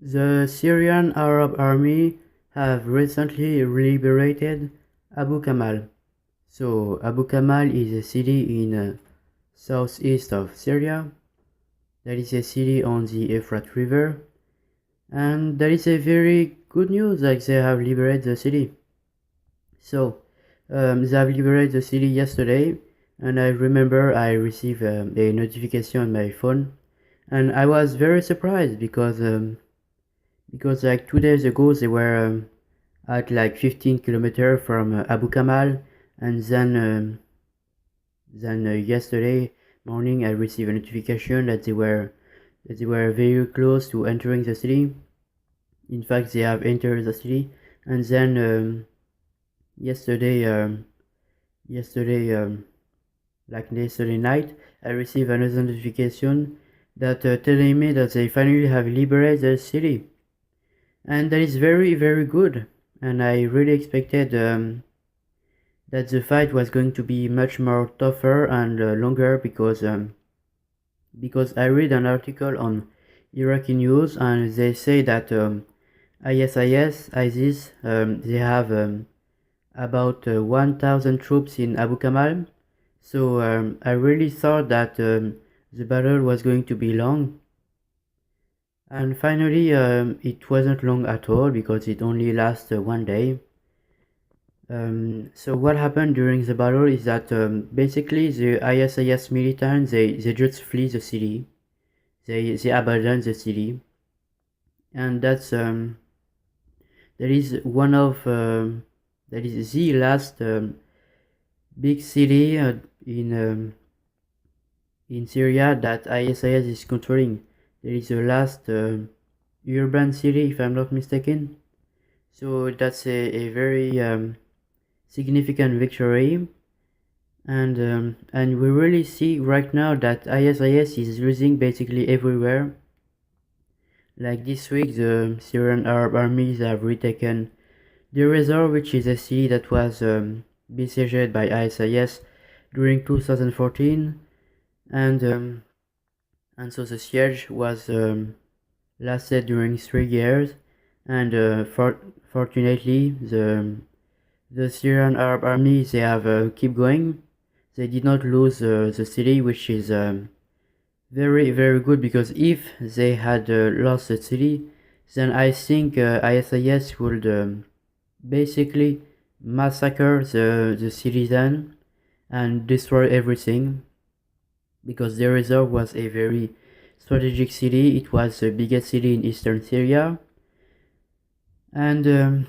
The Syrian Arab army have recently liberated Abu Kamal. So Abu Kamal is a city in southeast of Syria. That is a city on the Euphrates River, and that is a very good news. Like they have liberated the city. So they have liberated the city yesterday, and I remember I received a notification on my phone, and I was very surprised because like 2 days ago they were at like 15 kilometers from Abu Kamal, and then yesterday morning I received a notification that they were very close to entering the city. In fact, they have entered the city, and then yesterday yesterday like yesterday night I received another notification that telling me that they finally have liberated the city, and that is very very good. And I really expected that the fight was going to be much more tougher and longer because I read an article on Iraqi news, and they say that ISIS, they have about 1,000 troops in Abu Kamal. So I really thought that the battle was going to be long, and finally it wasn't long at all because it only lasted 1 day. So what happened during the battle is that basically the ISIS militants they just flee the city. They abandon the city, and that is one of that is the last big city in Syria that ISIS is controlling. There is the last urban city, if I'm not mistaken. So that's a very significant victory, and we really see right now that ISIS is losing basically everywhere. Like this week, the Syrian Arab armies have retaken the Resort, which is a city that was besieged by ISIS during 2014, and so the siege was lasted during 3 years, and fortunately the Syrian Arab army they have keep going. They did not lose the city, which is very very good, because if they had lost the city, then I think ISIS would basically massacre the citizen and destroy everything, because the reserve was a very strategic city. It was the biggest city in eastern Syria, and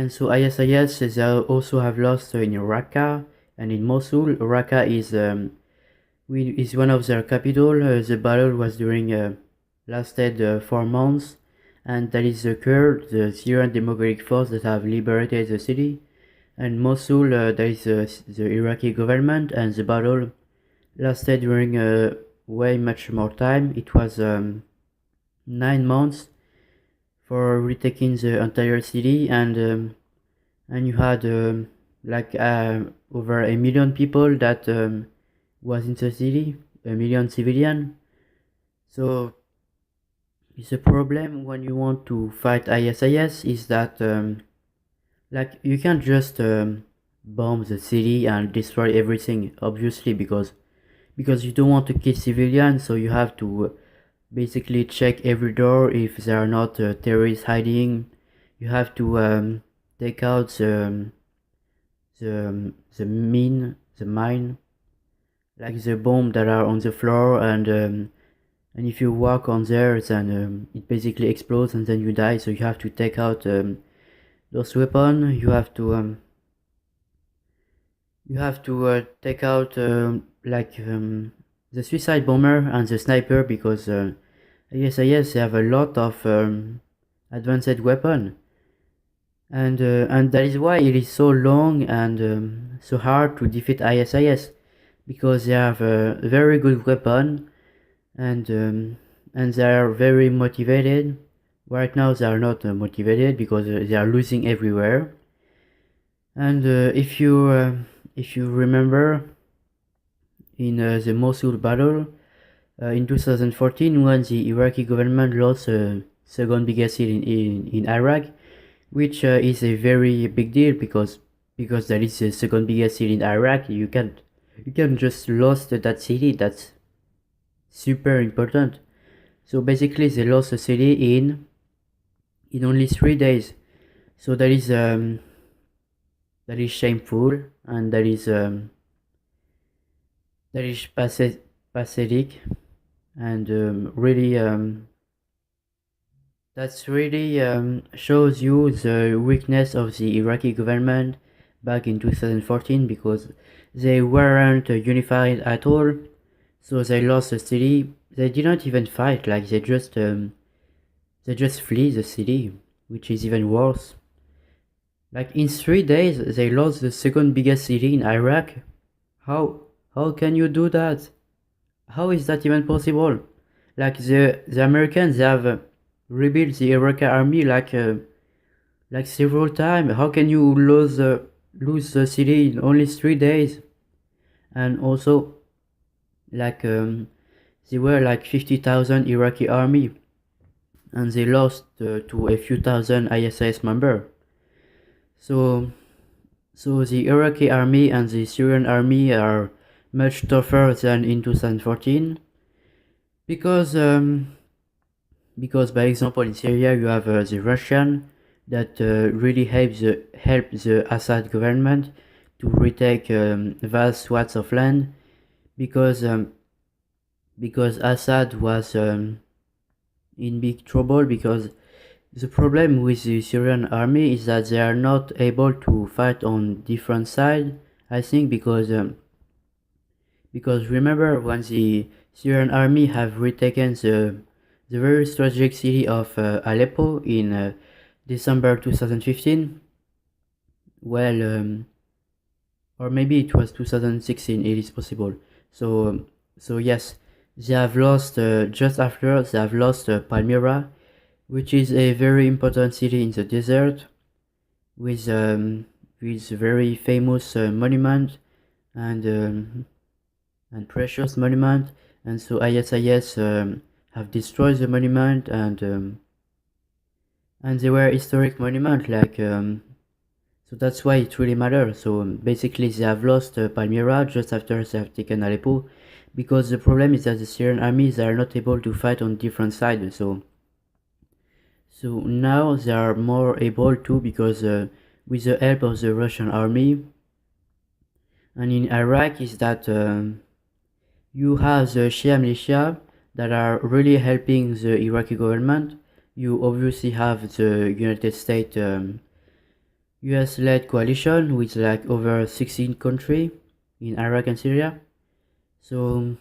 so ISIS they also have lost in Raqqa and in Mosul. Raqqa is one of their capital. The battle was lasted 4 months, and that is the Kurd, the Syrian Democratic Force, that have liberated the city. And Mosul, that is the Iraqi government, and the battle lasted during way much more time. It was 9 months for retaking the entire city, and you had like over 1 million people that was in the city, 1 million civilian. So it's a problem when you want to fight ISIS is that like you can't just bomb the city and destroy everything, obviously, because you don't want to kill civilians. So you have to basically check every door if there are not terrorists hiding. You have to take out the mine, like the bomb that are on the floor, and if you walk on there, then it basically explodes and then you die. So you have to take out those weapons. You have to take out the suicide bomber and the sniper, because ISIS they have a lot of advanced weapon, and that is why it is so long and so hard to defeat ISIS, because they have a very good weapon, and they are very motivated. Right now they are not motivated because they are losing everywhere. And if you remember in the Mosul battle in 2014, when the Iraqi government lost second biggest city in Iraq, which is a very big deal because that is the second biggest city in Iraq. You can just lost that city. That's super important. So basically, they lost the city in only 3 days. So that is shameful, and that is pathetic, and really that's really shows you the weakness of the Iraqi government back in 2014, because they weren't unified at all. So they lost the city. They didn't even fight, like they just flee the city, which is even worse. Like in 3 days, they lost the second biggest city in Iraq. How how can you do that? How is that even possible? Like the Americans, they have rebuilt the Iraqi army like several times. How can you lose the city in only 3 days? And also, like there were like 50,000 Iraqi army, and they lost to a few thousand ISIS member. So so the Iraqi army and the Syrian army are much tougher than in 2014, because by example in Syria you have the Russian that really help the Assad government to retake vast swaths of land, because Assad was in big trouble, because the problem with the Syrian army is that they are not able to fight on different sides. I think because remember when the Syrian army have retaken the very strategic city of Aleppo in December 2015. Well, or maybe it was 2016. It is possible. So yes, they have lost just after they have lost Palmyra, which is a very important city in the desert, with very famous monument, and precious monument. And so ISIS have destroyed the monument, and they were historic monument, like so that's why it really matters. So basically they have lost Palmyra just after they have taken Aleppo, because the problem is that the Syrian armies are not able to fight on different sides. So now they are more able to, because with the help of the Russian army. And in Iraq is that you have the Shia militia that are really helping the Iraqi government. You obviously have the United States US-led coalition with like over 16 countries in Iraq and Syria. So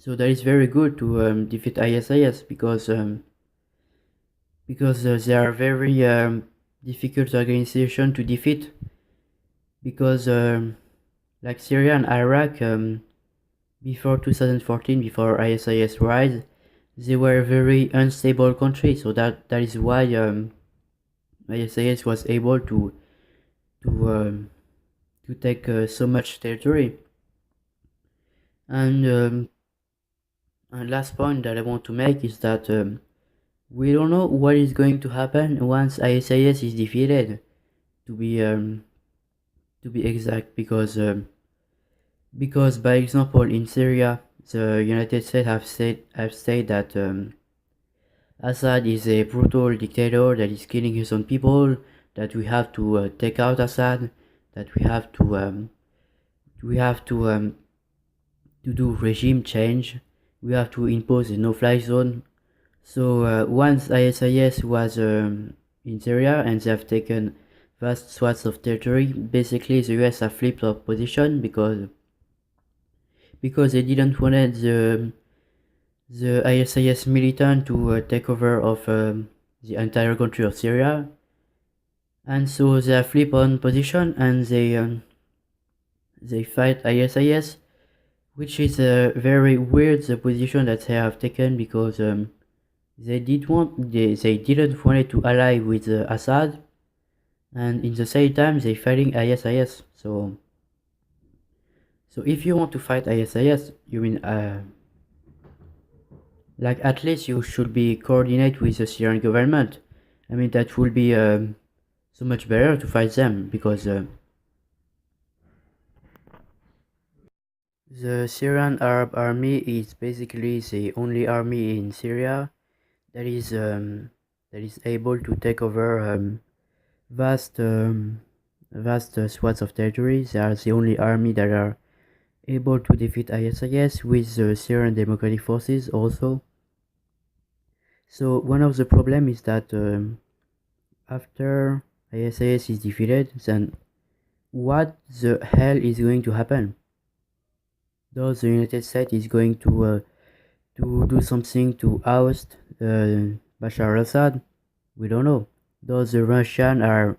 that is very good to defeat ISIS, because they are very difficult organization to defeat, because like Syria and Iraq, before 2014, before ISIS rise, they were very unstable countries. So that is why ISIS was able to take so much territory. And last point that I want to make is that we don't know what is going to happen once ISIS is defeated, to be exact, because by example in Syria, the United States have said that Assad is a brutal dictator that is killing his own people, that we have to take out Assad, that we have to do regime change, we have to impose a no-fly zone. So once ISIS was in Syria and they have taken vast swaths of territory, basically the US have flipped their position, because they didn't want the ISIS militant to take over of the entire country of Syria, and so they flip on position, and they fight ISIS, which is a very weird position that they have taken, because they didn't want to ally with Assad, and in the same time they fighting ISIS. So if you want to fight ISIS, you mean Like at least you should be coordinate with the Syrian government. I mean that will be so much better to fight them because the Syrian Arab Army is basically the only army in Syria that is able to take over vast vast swaths of territory. They are the only army that are able to defeat ISIS with the Syrian Democratic Forces also. So one of the problem is that after ISIS is defeated, then what the hell is going to happen? Does the United States is going to do something to oust Bashar al-Assad? We don't know. Those the Russian are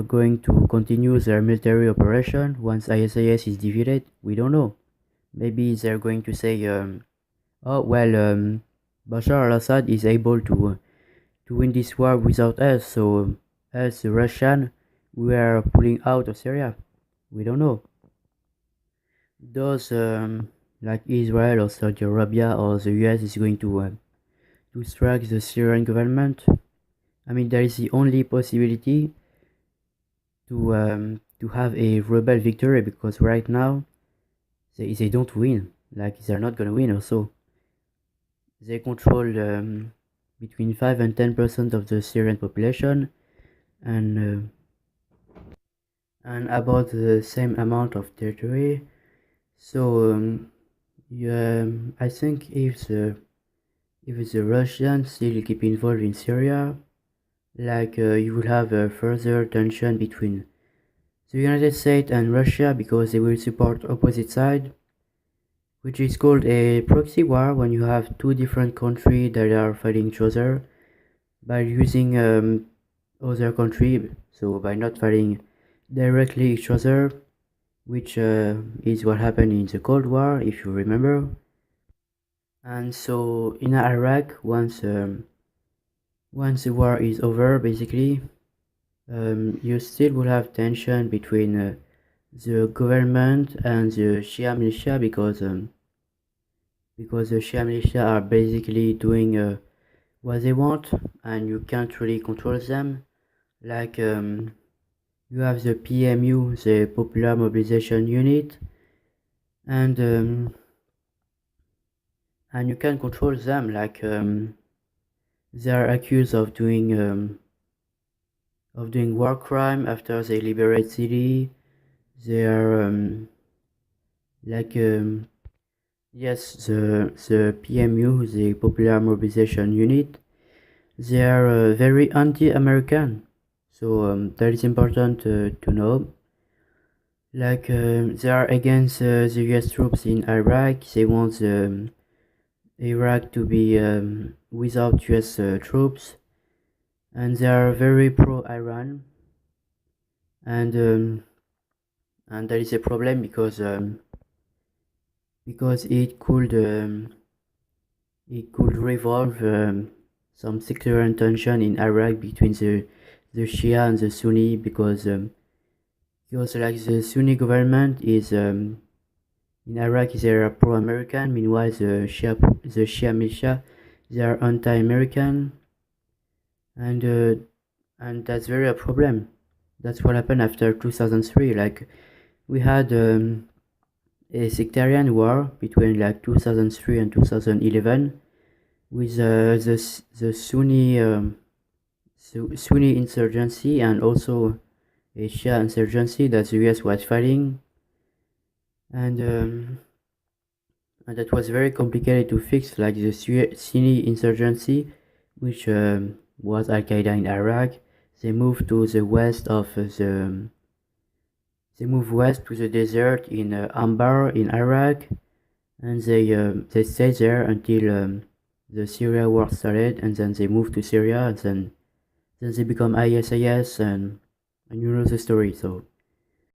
going to continue their military operation once ISIS is defeated? We don't know. Maybe they're going to say, oh well, Bashar al-Assad is able to win this war without us, so as the Russian, we are pulling out of Syria. We don't know. Those like Israel or Saudi Arabia or the US is going to strike the Syrian government. I mean, there is the only possibility to have a rebel victory because right now they don't win. Like they're not gonna win. Also, they control between 5 and 10% of the Syrian population, and about the same amount of territory. So yeah, I think if the Russians still keep involved in Syria, like you will have a further tension between the United States and Russia because they will support opposite side, which is called a proxy war when you have two different countries that are fighting each other by using other country, so by not fighting directly each other, which is what happened in the Cold War, if you remember. And so in Iraq, once the war is over, basically, you still will have tension between the government and the Shia militia because the Shia militia are basically doing what they want, and you can't really control them. Like you have the PMU, the Popular Mobilization Unit, and you can control them. Like they are accused of doing war crime after they liberate city. They are like yes, the PMU, the Popular Mobilization Unit, they are very anti-American. So that is important to know. Like they are against the US troops in Iraq. They want Iraq to be without US troops, and they are very pro-Iran. And that is a problem because it could revolve some sectarian tension in Iraq between the Shia and the Sunni because like the Sunni government is in Iraq they are pro-American, meanwhile the Shia militia they are anti-American, and and that's very a problem. That's what happened after 2003. Like we had a sectarian war between like 2003 and 2011 with the Sunni insurgency and also a Shia insurgency that the US was fighting, and and that was very complicated to fix. Like the Sunni insurgency, which was Al Qaeda in Iraq, they moved to the west of they moved west to the desert in Anbar in Iraq, and they stayed there until the Syria war started, and then they moved to Syria, and then they become ISIS, and you know the story. So